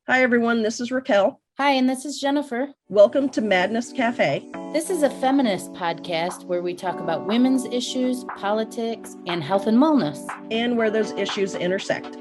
Hi, everyone. This is Raquel. Hi, and this is Jennifer. Welcome to Madness Cafe. This is a feminist podcast where we talk about women's issues, politics, and health and wellness. And where those issues intersect.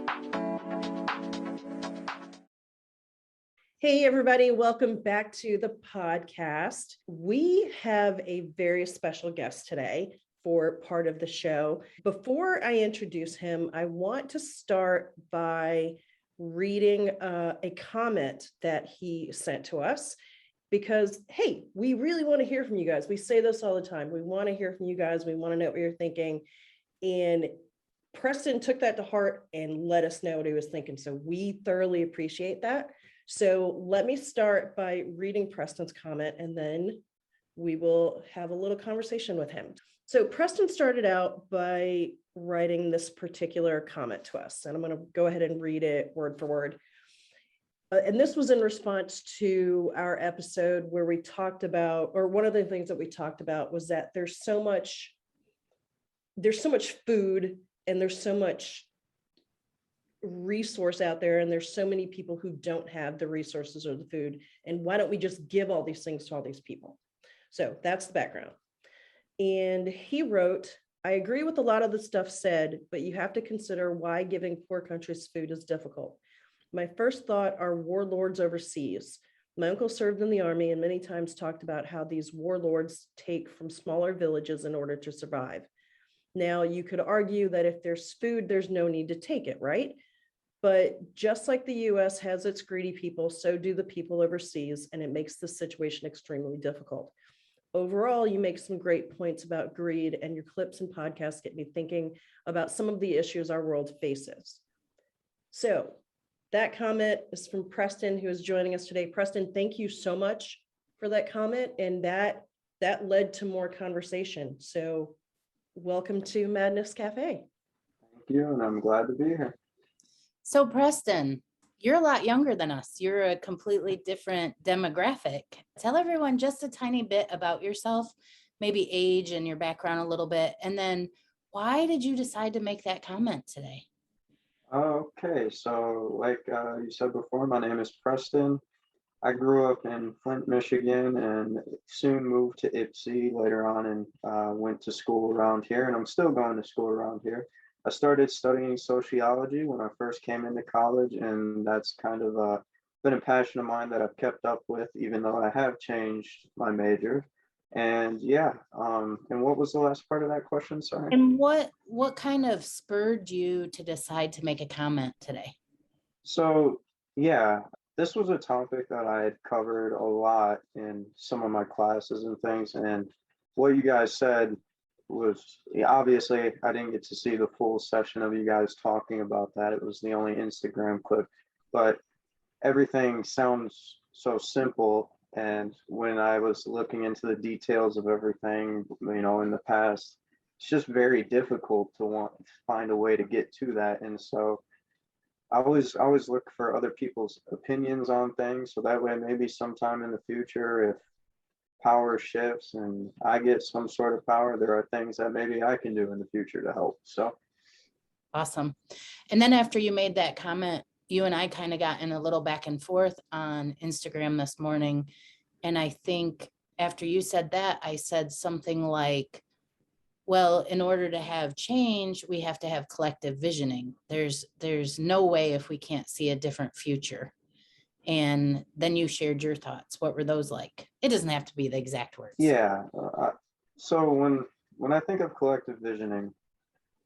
Hey, everybody. Welcome back to the podcast. We have a very special guest today for part of the show. Before I introduce him, I want to start by reading a comment that he sent to us because, hey, we really want to hear from you guys. We say this all the time. We want to hear from you guys. We want to know what you're thinking. And Preston took that to heart and let us know what he was thinking. So we thoroughly appreciate that. So let me start by reading Preston's comment, and then we will have a little conversation with him. So Preston started out by writing this particular comment to us, and I'm going to go ahead and read it word for word. And this was in response to our episode where we talked about, or one of the things that we talked about was that there's so much food and there's so much resource out there, and there's so many people who don't have the resources or the food. And why don't we just give all these things to all these people? So that's the background. And he wrote, I agree with a lot of the stuff said, but you have to consider why giving poor countries food is difficult. My first thought are warlords overseas. My uncle served in the army and many times talked about how these warlords take from smaller villages in order to survive. Now, you could argue that if there's food, there's no need to take it, right? But just like the US has its greedy people, so do the people overseas, and it makes the situation extremely difficult. Overall, you make some great points about greed, and your clips and podcasts get me thinking about some of the issues our world faces. So that comment is from Preston, who is joining us today. Preston, thank you so much for that comment, and that led to more conversation. So welcome to Madness Cafe. Thank you, and I'm glad to be here. So Preston, you're a lot younger than us. You're a completely different demographic. Tell everyone just a tiny bit about yourself, maybe age and your background a little bit. And then why did you decide to make that comment today? Okay, so like you said before, my name is Preston. I grew up in Flint, Michigan, and soon moved to Ypsi later on, and went to school around here, and I'm still going to school around here. I started studying sociology when I first came into college, and that's kind of been a passion of mine that I've kept up with, even though I have changed my major. And yeah, and what was the last part of that question? Sorry. And what kind of spurred you to decide to make a comment today? So yeah, this was a topic that I had covered a lot in some of my classes and things, and what you guys said was, obviously I didn't get to see the full session of you guys talking about that. It was the only Instagram clip, but everything sounds so simple. And when I was looking into the details of everything, in the past, it's just very difficult to find a way to get to that. And so I always look for other people's opinions on things, so that way maybe sometime in the future, if power shifts and I get some sort of power, there are things that maybe I can do in the future to help. So awesome. And then after you made that comment, you and I kind of got in a little back and forth on Instagram this morning. And I think after you said that, I said something like, well, in order to have change, we have to have collective visioning. There's no way if we can't see a different future. And then you shared your thoughts. What were those like? It doesn't have to be the exact words. Yeah. So when I think of collective visioning,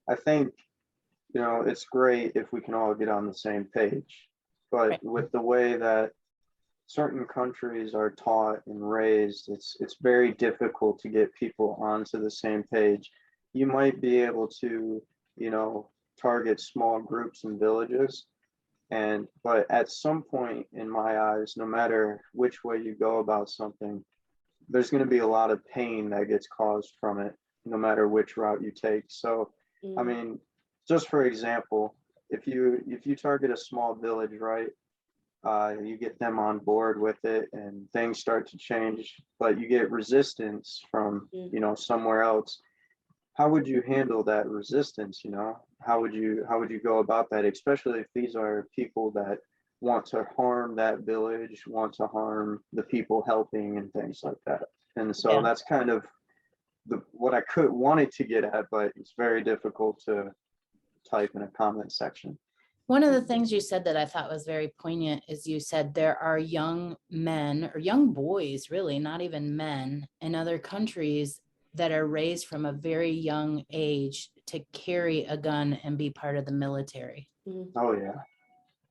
I think, it's great if we can all get on the same page. But Right. with the way that certain countries are taught and raised, it's very difficult to get people onto the same page. You might be able to, target small groups and villages, but at some point, in my eyes, no matter which way you go about something, there's going to be a lot of pain that gets caused from it, no matter which route you take. So, I mean, just for example, if you target a small village, right, you get them on board with it and things start to change, but you get resistance from, somewhere else. How would you handle that resistance? How would you go about that, especially if these are people that want to harm that village, want to harm the people helping and things like that. And so Yeah. that's kind of what I wanted to get at, but it's very difficult to type in a comment section. One of the things you said that I thought was very poignant is you said there are young men or young boys, really, not even men, in other countries that are raised from a very young age to carry a gun and be part of the military. Mhm. Oh yeah,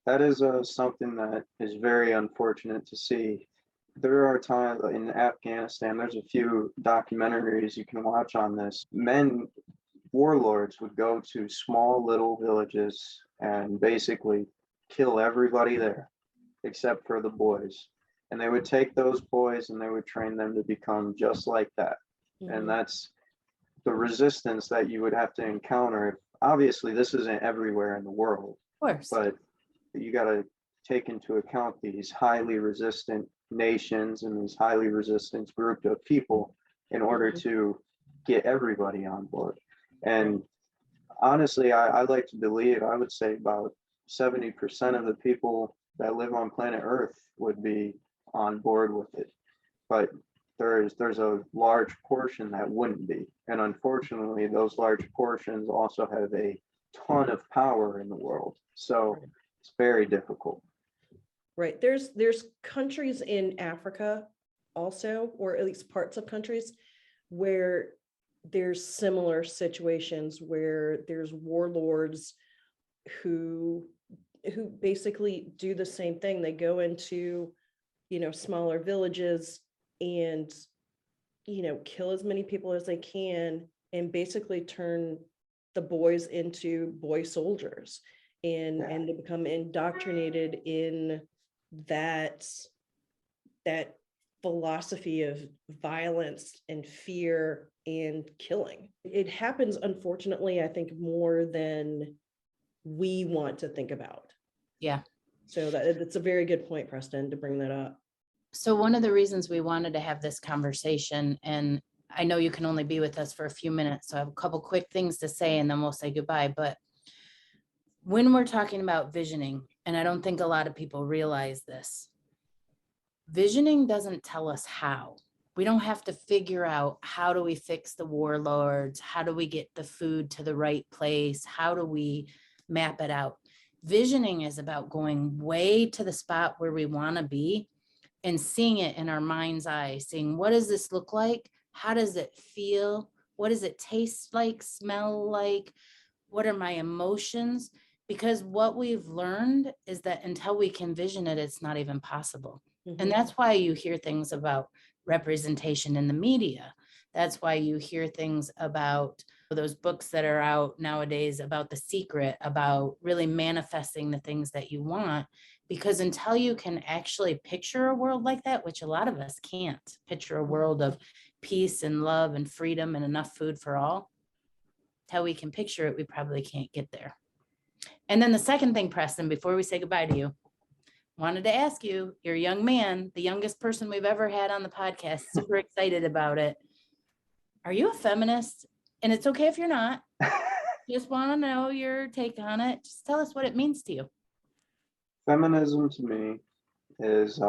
that is something that is very unfortunate to see. There are times in Afghanistan, there's a few documentaries you can watch on this. Warlords would go to small little villages and basically kill everybody there except for the boys. And they would take those boys and they would train them to become just like that. And Mhm. that's the resistance that you would have to encounter. Obviously, this isn't everywhere in the world, Of course. but you got to take into account these highly resistant nations and these highly resistant group of people in order Mhm. to get everybody on board. And honestly, I like to believe, I would say about 70% of the people that live on planet Earth would be on board with it. But there's a large portion that wouldn't be. And unfortunately, those large portions also have a ton of power in the world. So it's very difficult. Right. There's countries in Africa also, or at least parts of countries where there's similar situations where there's warlords who basically do the same thing. They go into, smaller villages and, kill as many people as they can and basically turn the boys into boy soldiers and they become indoctrinated in that philosophy of violence and fear and killing. It happens, unfortunately, I think more than we want to think about. Yeah. So that's a very good point, Preston, to bring that up. So one of the reasons we wanted to have this conversation, and I know you can only be with us for a few minutes, so I have a couple quick things to say and then we'll say goodbye. But when we're talking about visioning, and I don't think a lot of people realize this, visioning doesn't tell us how. We don't have to figure out how do we fix the warlords? How do we get the food to the right place? How do we map it out? Visioning is about going way to the spot where we want to be and seeing it in our mind's eye, seeing what does this look like? How does it feel? What does it taste like, smell like? What are my emotions? Because what we've learned is that until we can vision it, it's not even possible. And that's why you hear things about representation in the media. That's why you hear things about those books that are out nowadays about The Secret, about really manifesting the things that you want. Because until you can actually picture a world like that, which a lot of us can't picture a world of peace and love and freedom and enough food for all, until we can picture it, we probably can't get there. And then the second thing, Preston, before we say goodbye to you, wanted to ask you, you're a young man, the youngest person we've ever had on the podcast, super excited about it. Are you a feminist? And it's okay if you're not. Just want to know your take on it. Just tell us what it means to you. Feminism to me is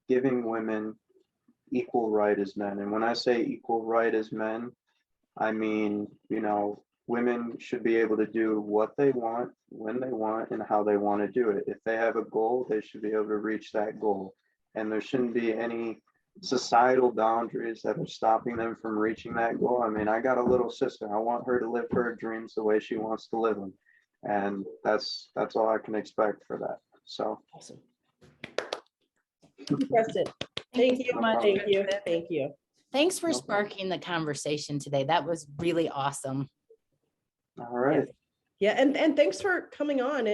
giving women equal right as men. And when I say equal right as men, I mean, women should be able to do what they want, when they want, and how they want to do it. If they have a goal, they should be able to reach that goal. And there shouldn't be any societal boundaries that are stopping them from reaching that goal. I mean, I got a little sister. I want her to live her dreams the way she wants to live them. And that's all I can expect for that. So Awesome. Thank you, Preston. Thank you. so much. Thank you. Thank you. Thanks for No problem. sparking the conversation today. That was really awesome. All right. Yeah, and thanks for coming on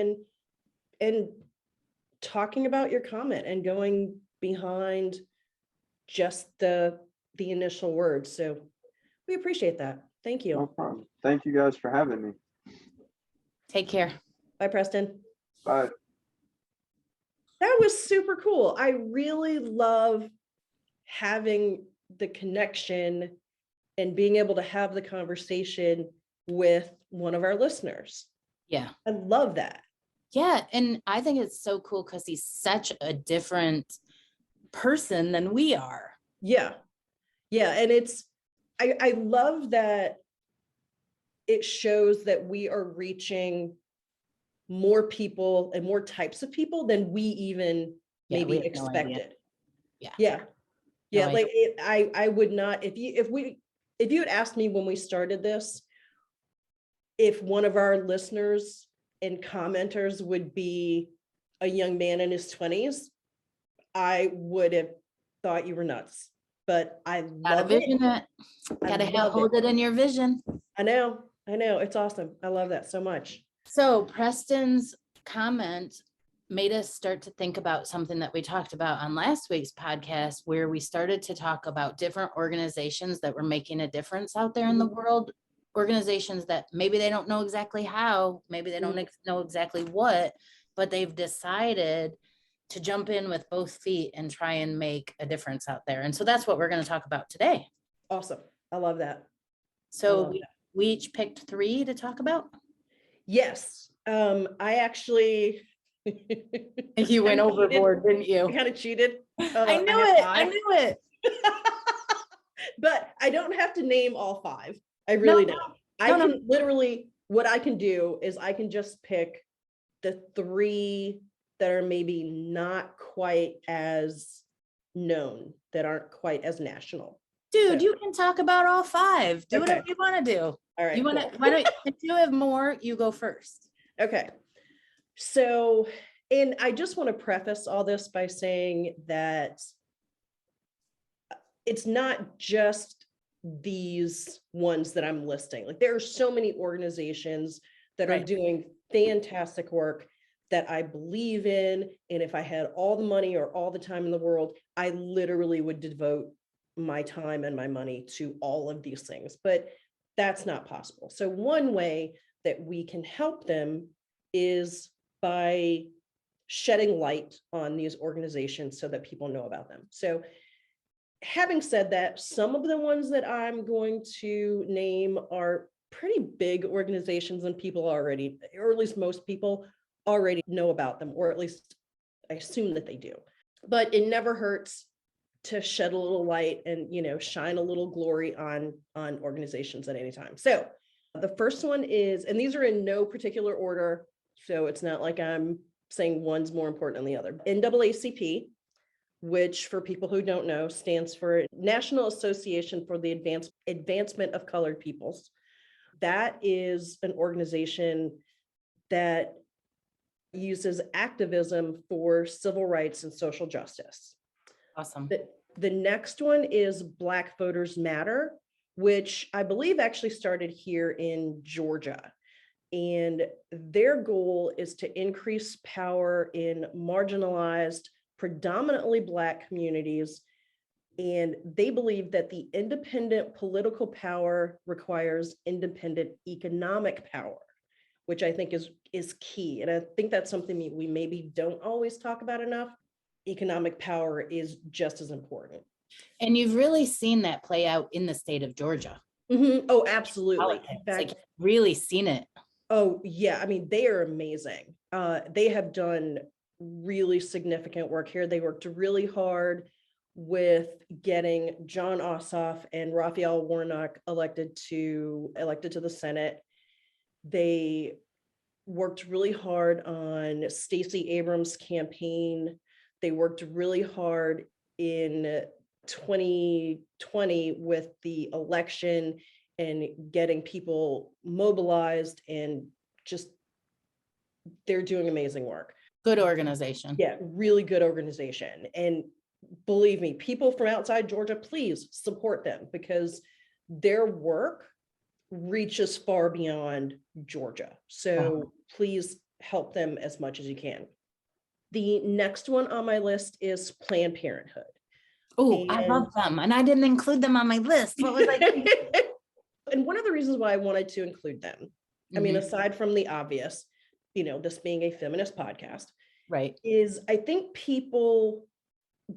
and talking about your comment and going behind just the initial words. So we appreciate that. Thank No you. problem. Thank you guys for having me. Take care. Bye, Preston. Bye. That was super cool. I really love having the connection and being able to have the conversation with one of our listeners. Yeah. I love that. Yeah. And I think it's so cool because he's such a different person than we are. Yeah. Yeah. And I love that it shows that we are reaching more people and more types of people than we even Yeah, we maybe have no idea. expected. Yeah. Yeah. No Yeah. idea. Like I would not, if you had asked me when we started this, if one of our listeners and commenters would be a young man in his 20s, I would have thought you were nuts. But I Gotta love it. vision it. I Gotta love hold it in your vision. I know. It's awesome. I love that so much. So Preston's comment made us start to think about something that we talked about on last week's podcast, where we started to talk about different organizations that were making a difference out there in the world. Organizations that maybe they don't know exactly how, maybe they don't know exactly what, but they've decided to jump in with both feet and try and make a difference out there. And so that's what we're going to talk about today. Awesome. I love that. So we each picked 3 to talk about. Yes. I actually You went overboard, didn't you? I kind of cheated. I knew it. But I don't have to name all 5. I really don't. I can literally, what I can do is I can just pick the 3 that are maybe not quite as known, that aren't quite as national. Dude, you can talk about all 5. Do whatever you want to do. All right. You want to, why don't, if you have more, you go first. Okay. So, and I just want to preface all this by saying that it's not just these ones that I'm listing. Like, there are so many organizations that are doing fantastic work that I believe in. And if I had all the money or all the time in the world, I literally would devote my time and my money to all of these things, but that's not possible. So one way that we can help them is by shedding light on these organizations so that people know about them. So having said that, some of the ones that I'm going to name are pretty big organizations, and people already, or at least most people already know about them, or at least I assume that they do. But it never hurts to shed a little light and, shine a little glory on organizations at any time. So the first one is, and these are in no particular order, so it's not like I'm saying one's more important than the other. NAACP, which for people who don't know, stands for National Association for the Advancement of Colored Peoples. That is an organization that uses activism for civil rights and social justice. Awesome. The next one is Black Voters Matter, which I believe actually started here in Georgia. And their goal is to increase power in marginalized, predominantly Black communities. And they believe that the independent political power requires independent economic power, which I think is key. And I think that's something we maybe don't always talk about enough. Economic power is just as important. And you've really seen that play out in the state of Georgia. Mm-hmm. Oh, absolutely. In fact, like, really seen it. Oh, yeah. I mean, they are amazing. They have done really significant work here. They worked really hard with getting John Ossoff and Raphael Warnock elected to the Senate. They worked really hard on Stacey Abrams' campaign. They worked really hard in 2020 with the election and getting people mobilized, and just, they're doing amazing work. Good organization. Yeah, really good organization. And believe me, people from outside Georgia, please support them, because their work reaches far beyond Georgia. So please help them as much as you can. The next one on my list is Planned Parenthood. Oh, I love them. And I didn't include them on my list. What was I? And one of the reasons why I wanted to include them, I mean, aside from the obvious, this being a feminist podcast, right, is I think people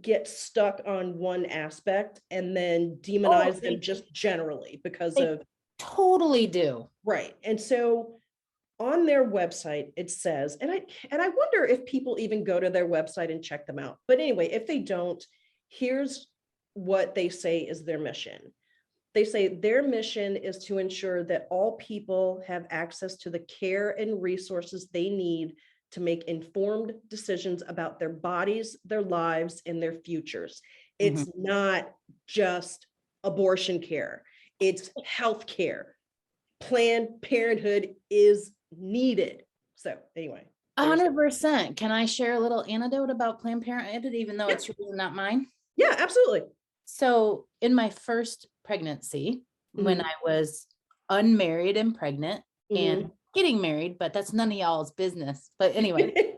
get stuck on one aspect and then demonize them just generally because of. Totally do. Right. And so on their website, it says, and I wonder if people even go to their website and check them out. But anyway, if they don't, here's what they say is their mission. They say their mission is to ensure that all people have access to the care and resources they need to make informed decisions about their bodies, their lives, and their futures. It's not just abortion care, it's health care. Planned Parenthood is needed. So anyway. 100%. Can I share a little anecdote about Planned Parenthood, even though it's really not mine? Yeah, absolutely. So in my first pregnancy, when I was unmarried and pregnant and getting married, but that's none of y'all's business. But anyway,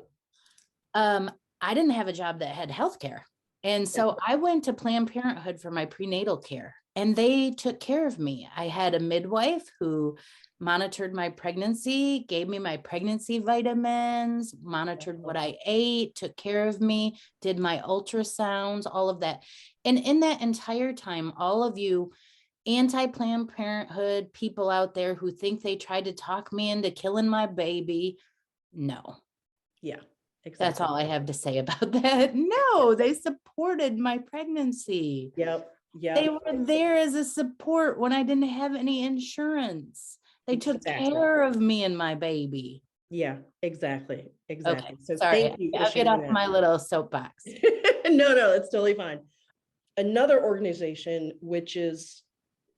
I didn't have a job that had healthcare. And so I went to Planned Parenthood for my prenatal care, and they took care of me. I had a midwife who monitored my pregnancy, gave me my pregnancy vitamins, monitored what I ate, took care of me, did my ultrasounds, all of that. And in that entire time, all of you anti-Planned Parenthood people out there who think they tried to talk me into killing my baby, no. Yeah, exactly. That's all I have to say about that. No, they supported my pregnancy. Yep. They were there as a support when I didn't have any insurance. They took care of me and my baby. Yeah, exactly. Exactly. Okay, So sorry. thank you. I'll get off my little soapbox. No, it's totally fine. Another organization, which is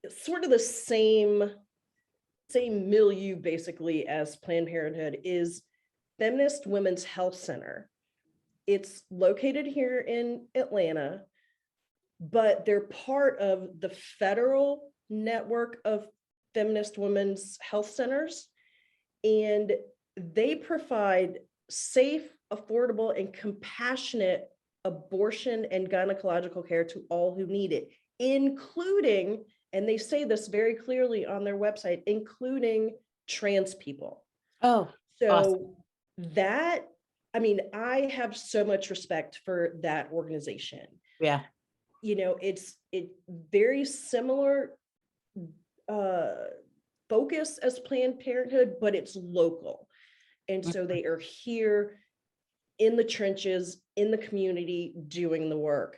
sort of the same milieu basically as Planned Parenthood, is Feminist Women's Health Center. It's located here in Atlanta, but they're part of the federal network of feminist women's health centers, and they provide safe, affordable, and compassionate abortion and gynecological care to all who need it, including, and they say this very clearly on their website, including trans people. Oh, so awesome. That, I mean, I have so much respect for that organization. Yeah. You know, it's very similar focus as Planned Parenthood, but it's local. And so they are here in the trenches, in the community, doing the work.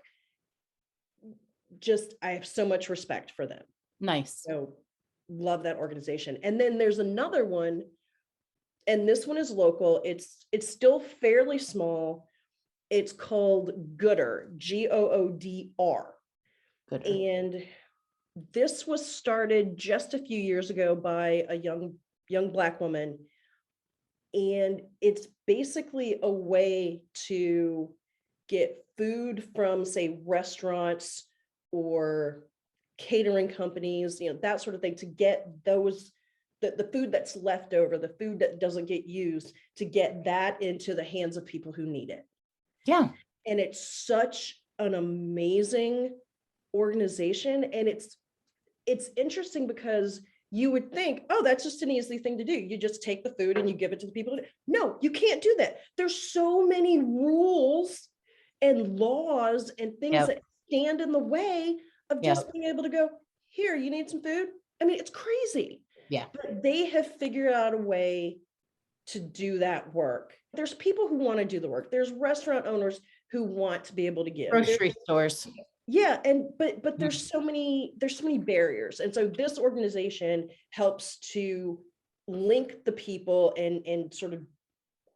Just, I have so much respect for them. Nice. So love that organization. And then there's another one, and this one is local. It's still fairly small. It's called Goodr, Goodr. Good. And this was started just a few years ago by a young Black woman. And it's basically a way to get food from, say, restaurants or catering companies, you know, that sort of thing, to get those, the food that's left over, the food that doesn't get used, to get that into the hands of people who need it. Yeah. And it's such an amazing organization. And it's interesting because you would think, oh, that's just an easy thing to do. You just take the food and you give it to the people. No, you can't do that. There's so many rules and laws and things that stand in the way of just being able to go, here, you need some food. I mean, it's crazy. Yeah. But they have figured out a way to do that work. There's people who want to do the work. There's restaurant owners who want to be able to give. Grocery stores. Yeah, and but there's so many barriers. And so this organization helps to link the people and sort of,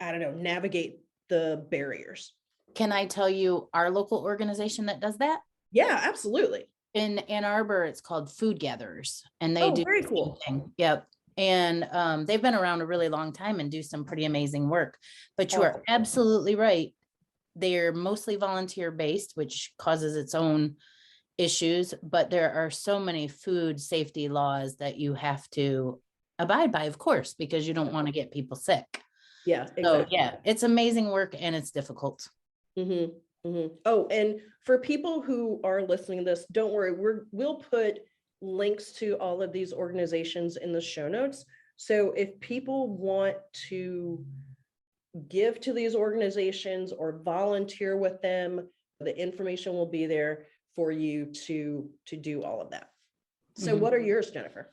I don't know, navigate the barriers. Can I tell you our local organization that does that? Yeah, absolutely. In Ann Arbor, it's called Food Gatherers, and they do very cool. Thing. Yep. And they've been around a really long time and do some pretty amazing work. But you are absolutely right. They're mostly volunteer based, which causes its own issues, but there are so many food safety laws that you have to abide by, of course, because you don't want to get people sick. Yeah, exactly. So yeah, it's amazing work and it's difficult. Oh, and for people who are listening to this, don't worry, we'll put links to all of these organizations in the show notes. So if people want to give to these organizations or volunteer with them, the information will be there for you to do all of that. So what are yours, Jennifer?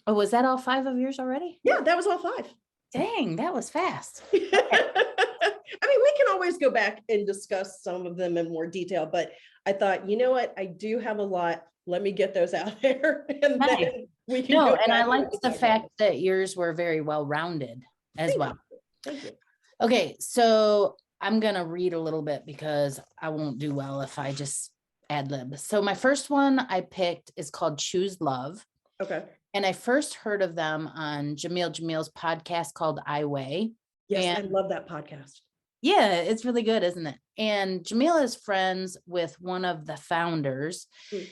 Oh, was that all 5 of yours already? Yeah, that was all 5. Dang, that was fast. I mean, we can always go back and discuss some of them in more detail, but I thought, you know what? I do have a lot. Let me get those out there and Nice. then we can No, go and I back like and the talk about fact it. that yours were very well rounded as Thank well. you. Thank you. Okay, so I'm gonna read a little bit because I won't do well if I just ad lib. So my first one I picked is called Choose Love. Okay. And I first heard of them on Jamil's podcast called I Weigh. Yes, I And love that podcast. yeah, it's really good, isn't it? And Jamil is friends with one of the founders. Mm.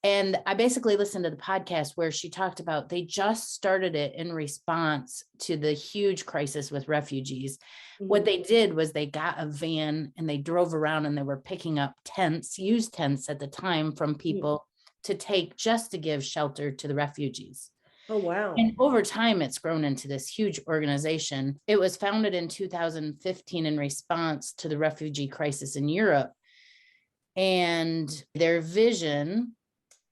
And I basically listened to the podcast where she talked about they just started it in response to the huge crisis with refugees. What Mhm. they did was they got a van and they drove around and they were picking up tents, used tents at the time from people to take just to give shelter to the refugees. Oh, wow. And over time, it's grown into this huge organization. It was founded in 2015 in response to the refugee crisis in Europe. And their vision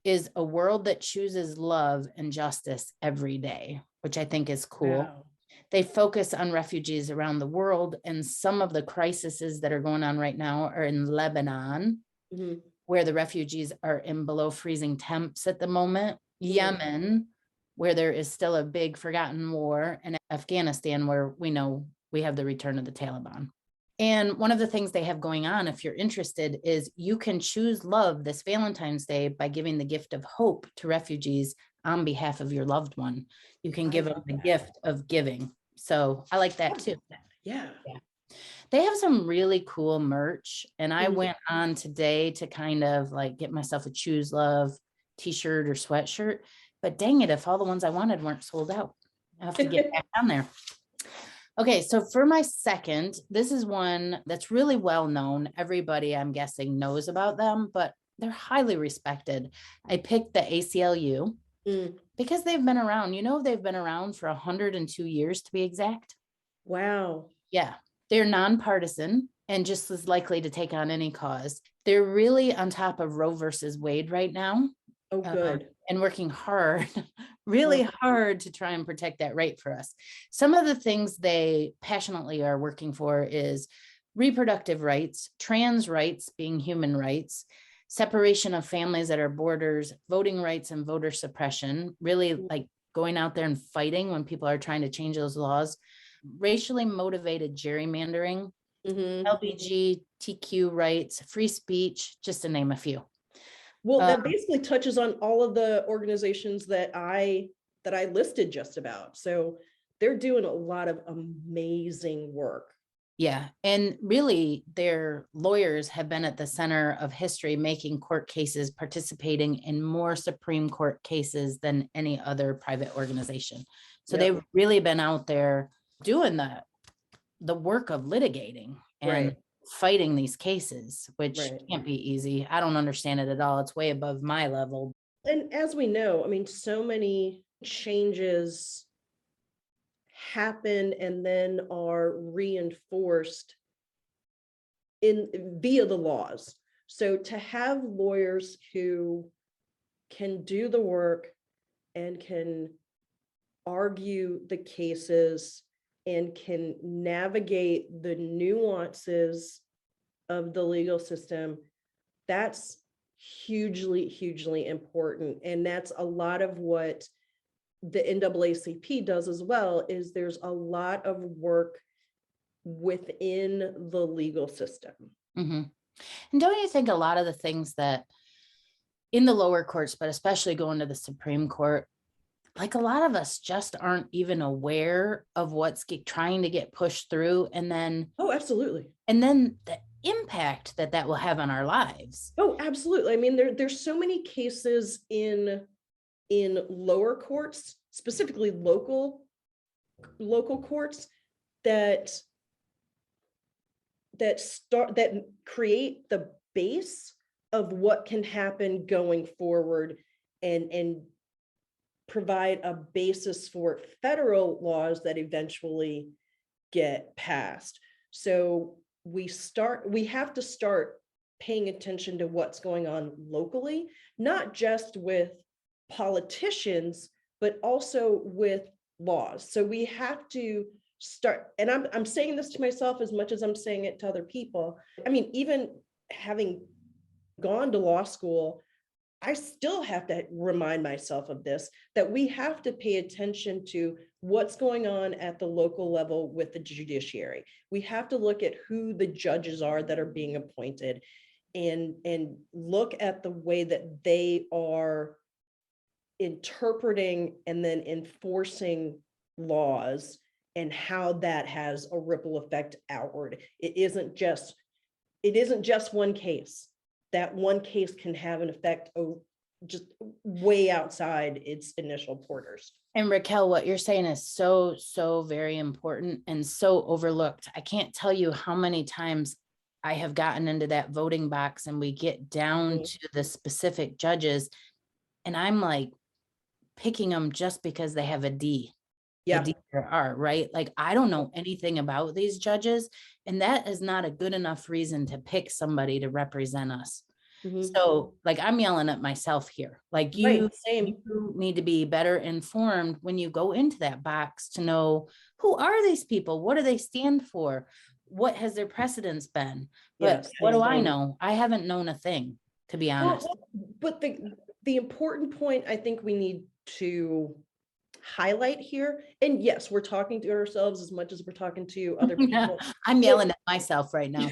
is a world that chooses love and justice every day, which I think is cool. Wow. They focus on refugees around the world, and some of the crises that are going on right now are in Lebanon, Mhm. where the refugees are in below freezing temps at the moment, Mhm. Yemen, where there is still a big forgotten war, and Afghanistan, where we know we have the return of the Taliban. And one of the things they have going on, if you're interested, is you can choose love this Valentine's Day by giving the gift of hope to refugees on behalf of your loved one. You can give them the gift of giving. So I like that too. Yeah. They have some really cool merch. And I Mhm. went on today to kind of like get myself a Choose Love t-shirt or sweatshirt. But dang it, if all the ones I wanted weren't sold out, I have to get back on there. Okay, so for my second, this is one that's really well known. Everybody, I'm guessing, knows about them, but they're highly respected. I picked the ACLU Mm. because they've been around. You know, they've been around for 102 years to be exact. Wow. Yeah, they're nonpartisan and just as likely to take on any cause. They're really on top of Roe versus Wade right now. Oh, good. And working hard, really hard to try and protect that right for us. Some of the things they passionately are working for is reproductive rights, trans rights being human rights, separation of families at our borders, voting rights and voter suppression, really like going out there and fighting when people are trying to change those laws, racially motivated gerrymandering, LGBTQ rights, free speech, just to name a few. Well, that basically touches on all of the organizations that I listed just about. So they're doing a lot of amazing work. Yeah. And really, their lawyers have been at the center of history, making court cases, participating in more Supreme Court cases than any other private organization. So they've really been out there doing the work of litigating and fighting these cases, which can't be easy. I don't understand it at all. It's way above my level. And as we know, I mean, so many changes happen and then are reinforced via the laws. So to have lawyers who can do the work and can argue the cases and can navigate the nuances of the legal system, that's hugely, hugely important. And that's a lot of what the NAACP does as well, is there's a lot of work within the legal system. Mm-hmm. And don't you think a lot of the things that in the lower courts, but especially going to the Supreme Court, like a lot of us just aren't even aware of what's trying to get pushed through. And then, absolutely. And then the impact that will have on our lives. Oh, absolutely. I mean, there's so many cases in lower courts, specifically local courts, that create the base of what can happen going forward and provide a basis for federal laws that eventually get passed. So we have to start paying attention to what's going on locally, not just with politicians, but also with laws. So we have to start, and I'm saying this to myself as much as I'm saying it to other people. I mean, even having gone to law school, I still have to remind myself of this, that we have to pay attention to what's going on at the local level with the judiciary. We have to look at who the judges are that are being appointed, and look at the way that they are interpreting and then enforcing laws, and how that has a ripple effect outward. It isn't just one case. That one case can have an effect just way outside its initial borders. And Raquel, what you're saying is so, so very important and so overlooked. I can't tell you how many times I have gotten into that voting box and we get down to the specific judges, and I'm like picking them just because they have a D. Yeah. A D or R, right? Like, I don't know anything about these judges, and that is not a good enough reason to pick somebody to represent us. So like, I'm yelling at myself here. Like, you need to be better informed when you go into that box to know, who are these people? What do they stand for? What has their precedence been? But what do I know? I haven't known a thing, to be honest. But the important point I think we need to highlight here, and yes, we're talking to ourselves as much as we're talking to other people. I'm yelling at myself right now.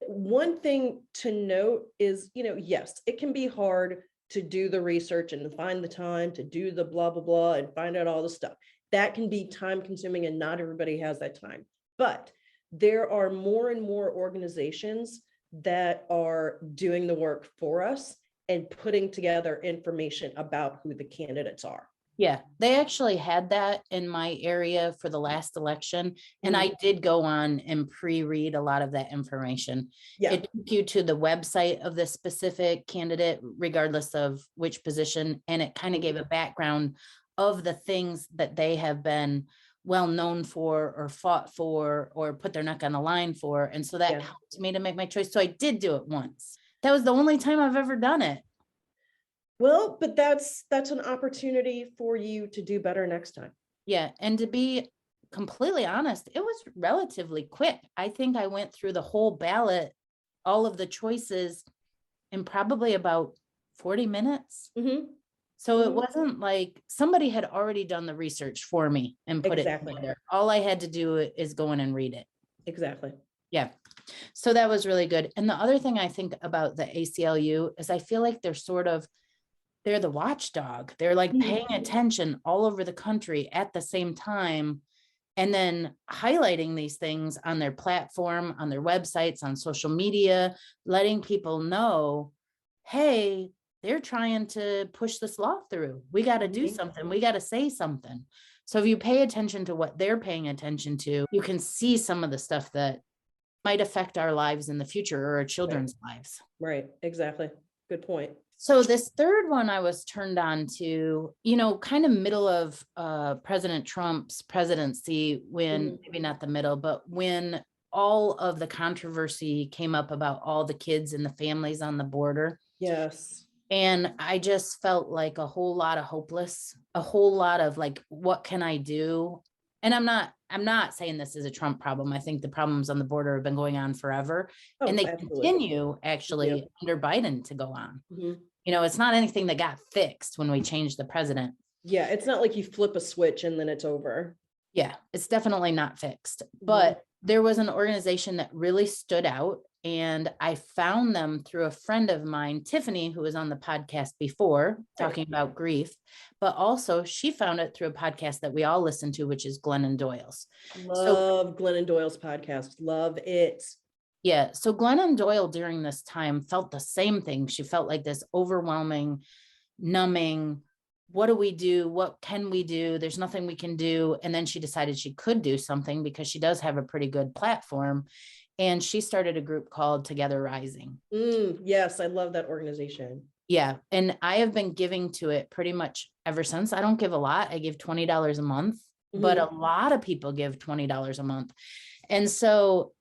One thing to note is, yes, it can be hard to do the research and to find the time to do the blah, blah, blah, and find out all the stuff. That can be time consuming, and not everybody has that time. But there are more and more organizations that are doing the work for us and putting together information about who the candidates are. Yeah, they actually had that in my area for the last election. And I did go on and pre-read a lot of that information. Yeah. It took you to the website of the specific candidate, regardless of which position. And it kind of gave a background of the things that they have been well known for, or fought for, or put their neck on the line for. And so that helped me to make my choice. So I did do it once. That was the only time I've ever done it. Well, but that's an opportunity for you to do better next time. Yeah. And to be completely honest, it was relatively quick. I think I went through the whole ballot, all of the choices, in probably about 40 minutes. So it wasn't like somebody had already done the research for me and put it together. All I had to do is go in and read it. Exactly. Yeah. So that was really good. And the other thing I think about the ACLU is I feel like they're the watchdog. They're like paying attention all over the country at the same time, and then highlighting these things on their platform, on their websites, on social media, letting people know, hey, they're trying to push this law through. We got to do something. We got to say something. So if you pay attention to what they're paying attention to, you can see some of the stuff that might affect our lives in the future, or our children's lives. Right. Exactly. Good point. So this third one I was turned on to, kind of middle of President Trump's presidency, when maybe not the middle, but when all of the controversy came up about all the kids and the families on the border. Yes. And I just felt like a whole lot of hopeless, a whole lot of like, what can I do? And I'm not saying this is a Trump problem. I think the problems on the border have been going on forever, and they continue actually under Biden to go on. It's not anything that got fixed when we changed the president. Yeah. It's not like you flip a switch and then it's over. Yeah, it's definitely not fixed, but there was an organization that really stood out, and I found them through a friend of mine, Tiffany, who was on the podcast before talking about grief, but also she found it through a podcast that we all listen to, which is Glennon Doyle's. Love Glennon Doyle's podcast. Love it. Yeah. So Glennon Doyle during this time felt the same thing. She felt like this overwhelming, numbing, what do we do? What can we do? There's nothing we can do. And then she decided she could do something, because she does have a pretty good platform. And she started a group called Together Rising. Yes, I love that organization. Yeah. And I have been giving to it pretty much ever since. I don't give a lot. I give $20 a month, but a lot of people give $20 a month. And so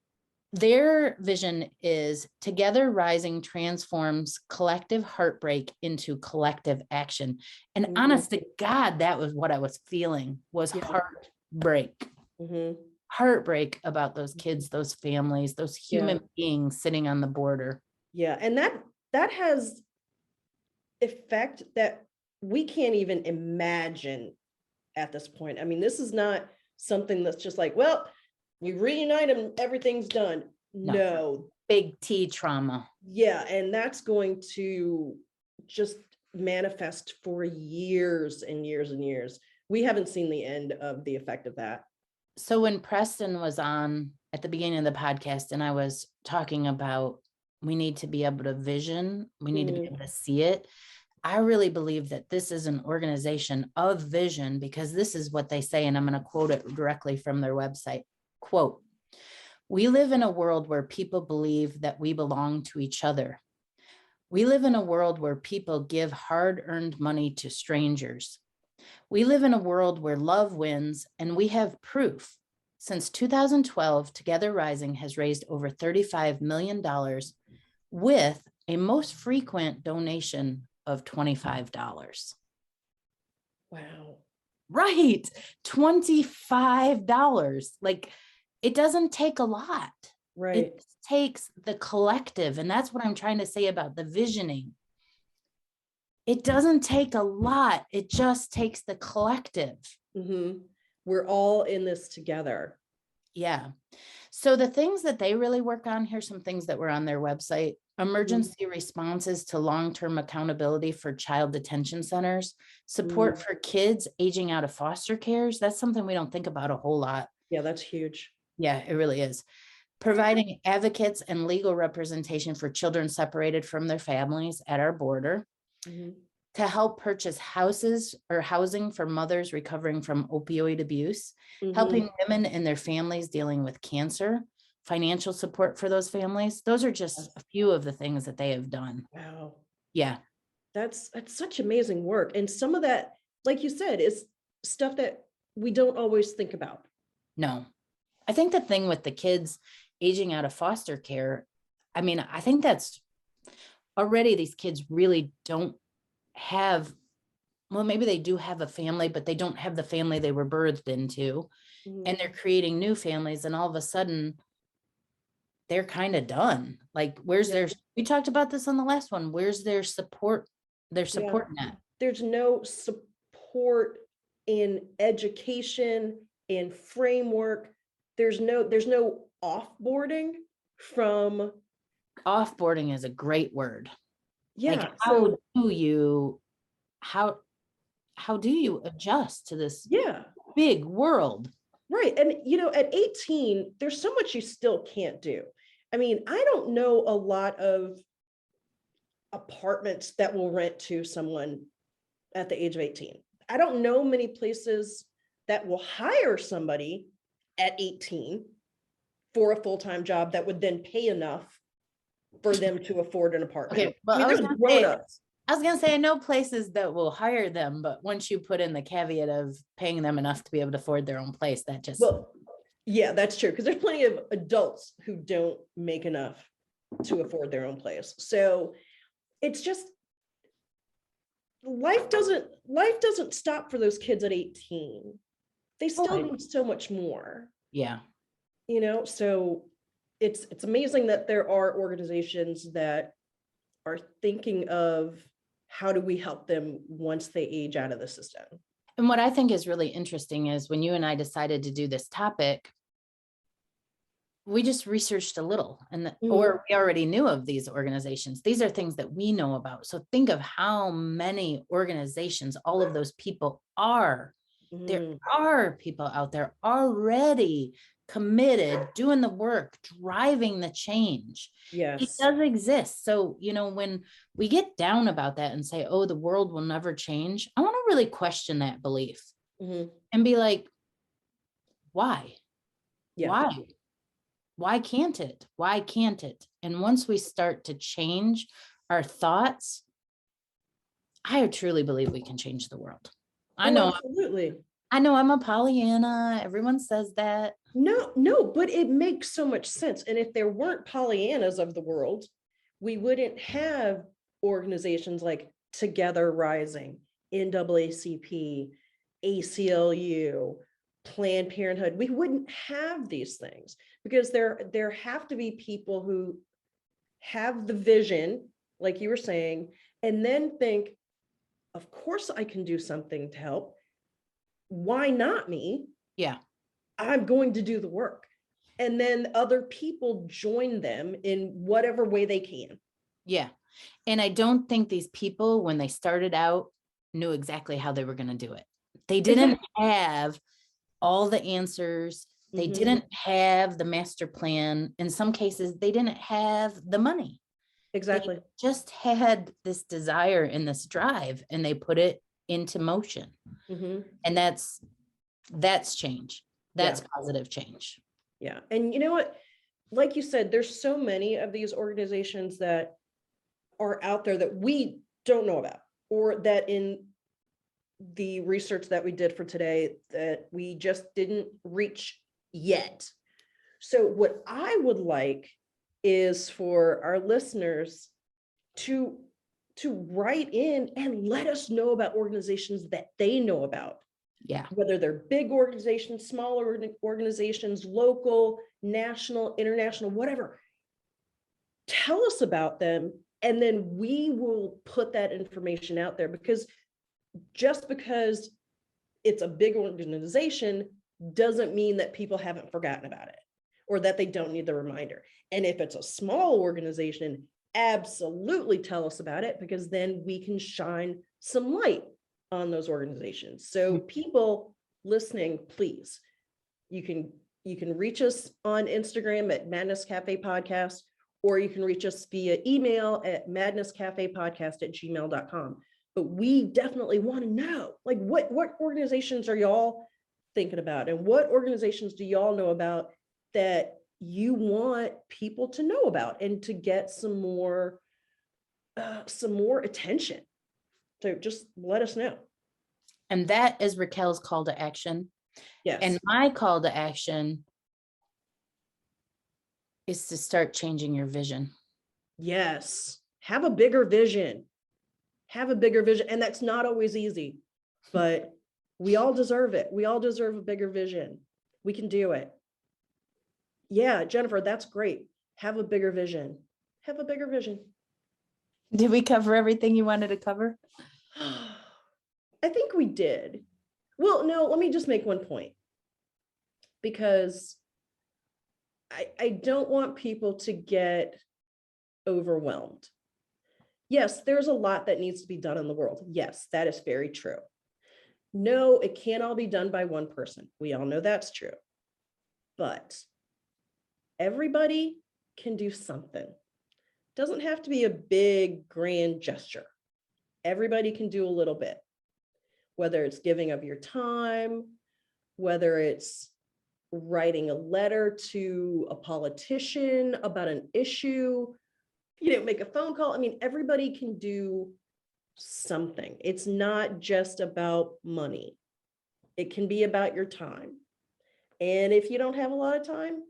their vision is Together Rising transforms collective heartbreak into collective action. And honest to God, that was what I was feeling, was heartbreak. Mhm. Heartbreak about those kids, those families, those human beings sitting on the border. Yeah, and that has effect that we can't even imagine at this point. I mean, this is not something that's just like, well, we reunite and everything's done. No. No. Big T trauma. Yeah, and that's going to just manifest for years and years and years. We haven't seen the end of the effect of that. So when Preston was on at the beginning of the podcast and I was talking about we need to be able to vision, we need to be able to see it. I really believe that this is an organization of vision, because this is what they say, and I'm going to quote it directly from their website. Quote, "We live in a world where people believe that we belong to each other. We live in a world where people give hard-earned money to strangers. We live in a world where love wins, and we have proof. Since 2012, Together Rising has raised over $35 million with a most frequent donation of $25. Wow. Right. $25. Like, it doesn't take a lot. Right. It takes the collective. And that's what I'm trying to say about the visioning. It doesn't take a lot. It just takes the collective. We're all in this together. Yeah. So the things that they really work on, here's some things that were on their website. Emergency responses to long-term accountability for child detention centers, support for kids aging out of foster cares. That's something we don't think about a whole lot. Yeah, that's huge. Yeah, it really is. Providing advocates and legal representation for children separated from their families at our border. To help purchase houses or housing for mothers recovering from opioid abuse, helping women and their families dealing with cancer, financial support for those families. Those are just a few of the things that they have done. Wow. Yeah. That's such amazing work. And some of that, like you said, is stuff that we don't always think about. No. I think the thing with the kids aging out of foster care, I mean, I think that's already these kids really don't have, well, maybe they do have a family, but they don't have the family they were birthed into. And they're creating new families, and all of a sudden they're kind of done. Like, where's their, we talked about this on the last one, where's their support net? There's no support in education, in framework. There's no offboarding from. Offboarding is a great word. Yeah. Like, how do you adjust to this big world? Right. And, at 18, there's so much you still can't do. I mean, I don't know a lot of apartments that will rent to someone at the age of 18. I don't know many places that will hire somebody at 18 for a full-time job that would then pay enough for them to afford an apartment. Okay, well, I was gonna say, I know places that will hire them, but once you put in the caveat of paying them enough to be able to afford their own place, that just. Well, yeah, that's true. Because there's plenty of adults who don't make enough to afford their own place. So it's just, life doesn't stop for those kids at 18. They still need so much more. Yeah. So it's amazing that there are organizations that are thinking of how do we help them once they age out of the system. And what I think is really interesting is when you and I decided to do this topic, we just researched a little, or we already knew of these organizations. These are things that we know about. So think of how many organizations all of those people are. There are people out there already committed, doing the work, driving the change. Yes. It does exist. So, when we get down about that and say, oh, the world will never change, I want to really question that belief and be like, why? Yeah. Why can't it? Why can't it? And once we start to change our thoughts, I truly believe we can change the world. I know. Absolutely. I know I'm a Pollyanna. Everyone says that. No, but it makes so much sense. And if there weren't Pollyannas of the world, we wouldn't have organizations like Together Rising, NAACP, ACLU, Planned Parenthood, we wouldn't have these things, because there have to be people who have the vision, like you were saying, and then think, of course I can do something to help. Why not me? Yeah. I'm going to do the work. And then other people join them in whatever way they can. Yeah. And I don't think these people, when they started out, knew exactly how they were going to do it. They didn't have all the answers. They Mhm. didn't have the master plan. In some cases, they didn't have the money. Exactly. They just had this desire and this drive, and they put it into motion. Mhm. And that's change. That's positive change. Yeah. And you know what? Like you said, there's so many of these organizations that are out there that we don't know about, or that in the research that we did for today that we just didn't reach yet. So what I would like is for our listeners to write in and let us know about organizations that they know about. Yeah. Whether they're big organizations, smaller organizations, local, national, international, whatever. Tell us about them, and then we will put that information out there, because just because it's a big organization doesn't mean that people haven't forgotten about it, or that they don't need the reminder. And if it's a small organization, absolutely tell us about it, because then we can shine some light on those organizations. So people listening, please, you can reach us on Instagram at Madness Cafe Podcast, or you can reach us via email at madnesscafepodcast@gmail.com. But we definitely want to know, like, what organizations are y'all thinking about, and what organizations do y'all know about that you want people to know about, and to get some more attention. So just let us know. And that is Raquel's call to action. Yes. And my call to action is to start changing your vision. Yes. Have a bigger vision. Have a bigger vision. And that's not always easy, but we all deserve it. We all deserve a bigger vision. We can do it. Yeah, Jennifer, that's great. Have a bigger vision. Have a bigger vision. Did we cover everything you wanted to cover? I think we did. Well, no, let me just make one point, because I don't want people to get overwhelmed. Yes, there's a lot that needs to be done in the world. Yes, that is very true. No, it can't all be done by one person. We all know that's true. But everybody can do something. Doesn't have to be a big, grand gesture. Everybody can do a little bit, whether it's giving of your time, whether it's writing a letter to a politician about an issue, make a phone call. I mean, everybody can do something. It's not just about money. It can be about your time. And if you don't have a lot of time,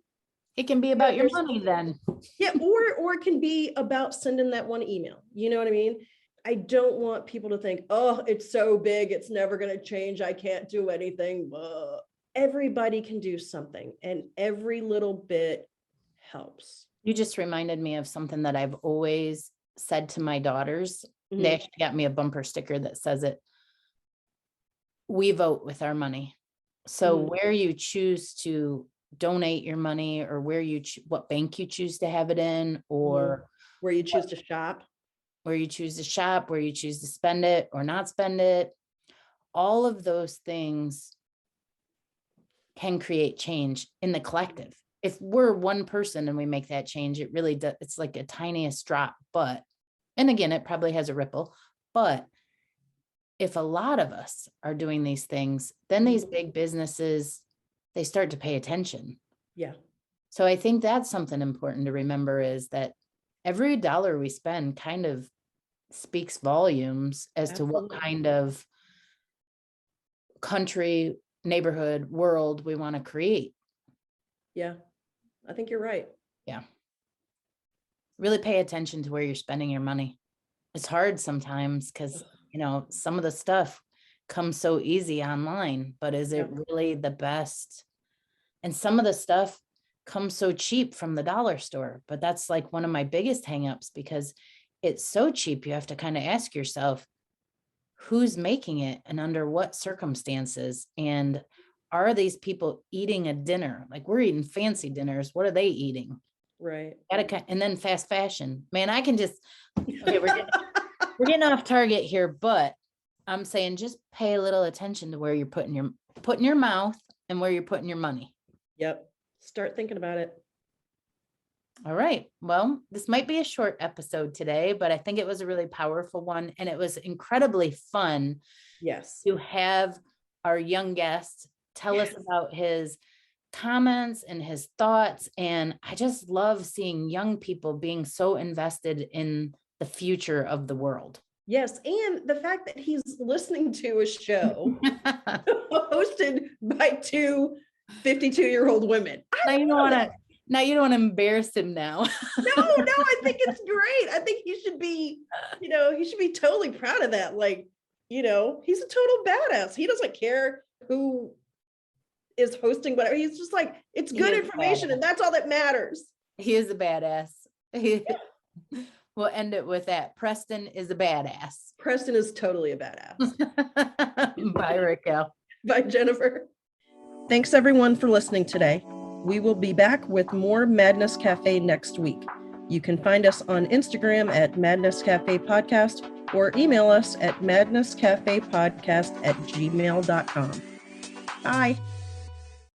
It can be about your money then. Yeah, or it can be about sending that one email. You know what I mean? I don't want people to think, oh, it's so big, it's never going to change, I can't do anything. Everybody can do something, and every little bit helps. You just reminded me of something that I've always said to my daughters. Mhm. They actually got me a bumper sticker that says it. We vote with our money. So where you choose to donate your money, or where what bank you choose to have it in, or where you choose to shop, where you choose to shop, where you choose to spend it or not spend it, all of those things can create change in the collective. If we're one person and we make that change, it really does. It's like a tiniest drop, and again, it probably has a ripple, but if a lot of us are doing these things, then these big businesses, they start to pay attention. Yeah. So I think that's something important to remember, is that every dollar we spend kind of speaks volumes as to what kind of country, neighborhood, world we want to create. Yeah, I think you're right. Yeah. Really pay attention to where you're spending your money. It's hard sometimes because, some of the stuff comes so easy online, but is it Yeah. really the best? And some of the stuff comes so cheap from the dollar store, but that's like one of my biggest hangups because it's so cheap. You have to kind of ask yourself, who's making it and under what circumstances? And are these people eating a dinner? Like we're eating fancy dinners. What are they eating? Right. And then fast fashion. Man, I can just, okay, we're getting off target here, but I'm saying just pay a little attention to where you're putting your mouth and where you're putting your money. Yep. Start thinking about it. All right. Well, this might be a short episode today, but I think it was a really powerful one. And it was incredibly fun Yes. to have our young guest tell us about his comments and his thoughts. And I just love seeing young people being so invested in the future of the world. Yes. And the fact that he's listening to a show hosted by two 52-year-old women. Now you don't want to embarrass him now. No, I think it's great. I think he should be totally proud of that. Like, he's a total badass. He doesn't care who is hosting whatever. He's just like, it's good information and that's all that matters. He is a badass. We'll end it with that. Preston is a badass. Preston is totally a badass. Bye, Raquel. Bye, Jennifer. Thanks everyone for listening today. We will be back with more Madness Cafe next week. You can find us on Instagram at Madness Cafe Podcast or email us at madnesscafepodcast@gmail.com. Bye.